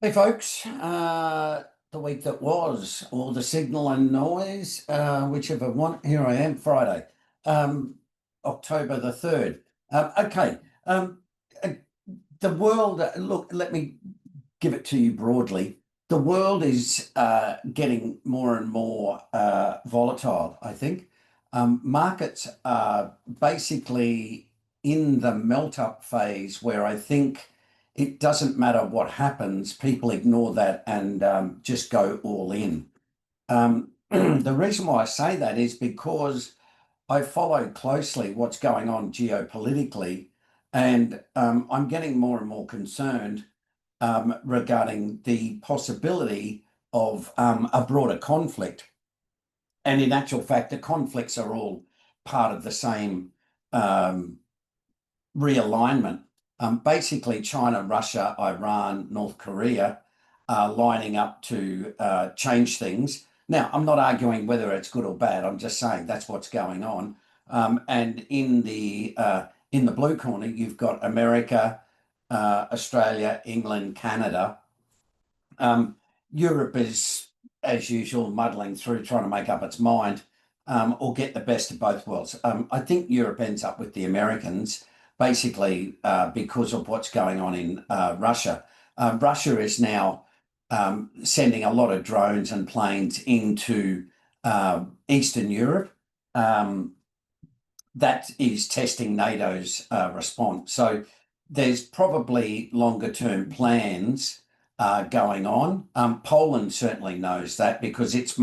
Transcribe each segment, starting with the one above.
Hey folks, the week that was, or the signal and noise, whichever one. Here I am, Friday, um, October the 3rd. Okay, uh, the world, look, let me give it to you broadly. The world is getting more and more volatile, I think. Markets are basically in the melt up phase where I think it doesn't matter what happens, people ignore that and just go all in. The reason why I say that is because I follow closely what's going on geopolitically, and I'm getting more and more concerned regarding the possibility of a broader conflict. And in actual fact, the conflicts are all part of the same um, realignment. Basically, China, Russia, Iran, North Korea are lining up to change things. Now, I'm not arguing whether it's good or bad. I'm just saying that's what's going on. And in the blue corner, you've got America, Australia, England, Canada. Um, Europe is, as usual, muddling through, trying to make up its mind, or get the best of both worlds. I think Europe ends up with the Americans, basically because of what's going on in Russia. Russia is now sending a lot of drones and planes into Eastern Europe. Um, that is testing NATO's response. So there's probably longer term plans going on. Poland certainly knows that because it's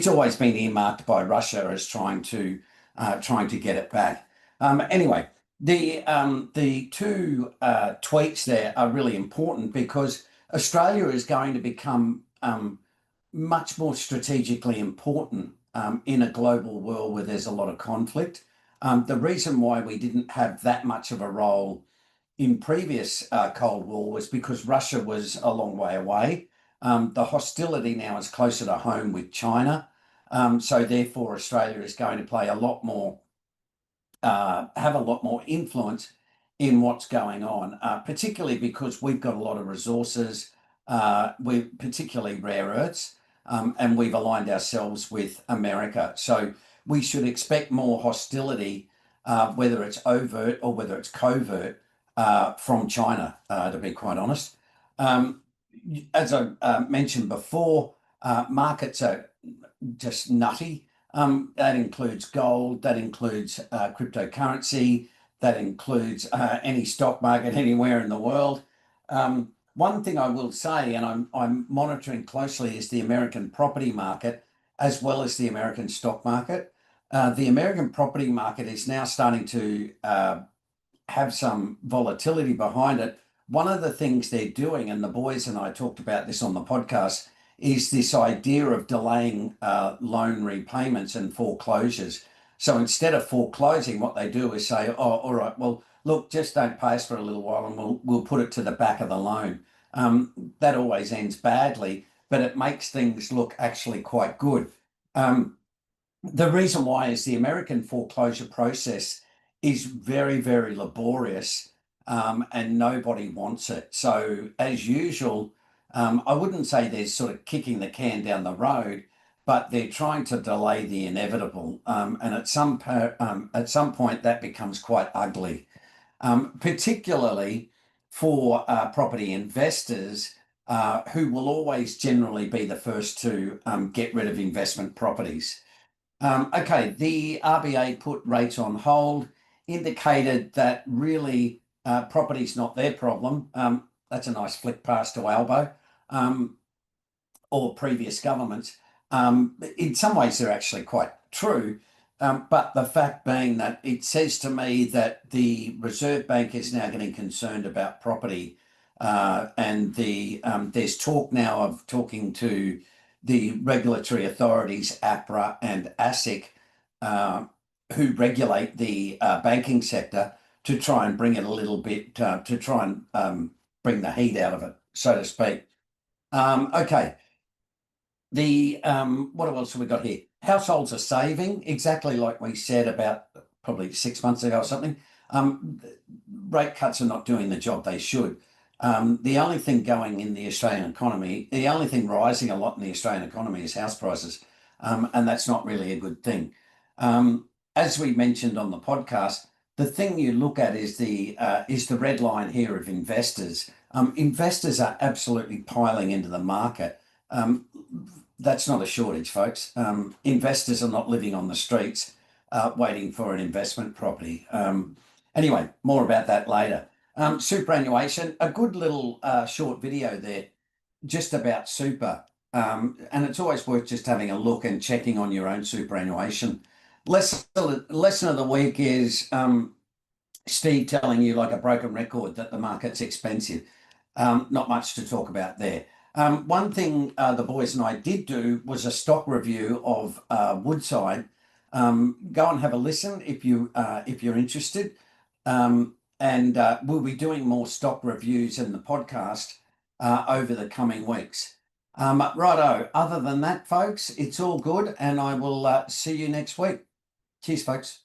always been earmarked by Russia as trying to get it back. Anyway, the two tweets there are really important because Australia is going to become much more strategically important in a global world where there's a lot of conflict. The reason why we didn't have that much of a role in previous Cold War was because Russia was a long way away. The hostility now is closer to home with China. So therefore, Australia is going to play a lot more, have a lot more influence in what's going on, particularly because we've got a lot of resources, we particularly rare earths, and we've aligned ourselves with America. So we should expect more hostility, whether it's overt or whether it's covert, from China, to be quite honest. Um, as I mentioned before, markets are just nutty. That includes gold, that includes cryptocurrency, that includes any stock market anywhere in the world. One thing I will say, and I'm monitoring closely, is the American property market as well as the American stock market. The American property market is now starting to have some volatility behind it. One of the things they're doing, and the boys and I talked about this on the podcast, is this idea of delaying loan repayments and foreclosures. So instead of foreclosing, what they do is say, "Oh, all right, well, look, just don't pay us for a little while, and we'll put it to the back of the loan." That always ends badly, but it makes things look actually quite good. Um, the reason why is the American foreclosure process is very, very laborious, and nobody wants it. So, as usual, I wouldn't say they're sort of kicking the can down the road, but they're trying to delay the inevitable. And at some point, that becomes quite ugly, particularly for property investors. Who will always generally be the first to get rid of investment properties. Okay, the RBA put rates on hold, indicated that really property's not their problem. That's a nice flick past to Albo, um, or previous governments. In some ways, they're actually quite true. But the fact being that it says to me that the Reserve Bank is now getting concerned about property, and there's talk now of talking to the regulatory authorities, APRA and ASIC, uh, who regulate the banking sector, to try and bring it a little bit, to try and bring the heat out of it, so to speak. Okay, the what else have we got here? Households are saving, exactly like we said about probably 6 months ago or something. Rate cuts are not doing the job they should. The only thing going in the Australian economy, the only thing rising a lot in the Australian economy is house prices, and that's not really a good thing. As we mentioned on the podcast, the thing you look at is the red line here of investors. Investors are absolutely piling into the market. That's not a shortage, folks. Investors are not living on the streets waiting for an investment property. Anyway, more about that later. Superannuation, a good little short video there just about super. And it's always worth just having a look and checking on your own superannuation. Lesson of the week is Steve telling you like a broken record that the market's expensive. Not much to talk about there. One thing the boys and I did do was a stock review of Woodside. Go and have a listen if you're interested. And we'll be doing more stock reviews in the podcast over the coming weeks. Righto, other than that, folks, it's all good, and I will see you next week. Cheers, folks.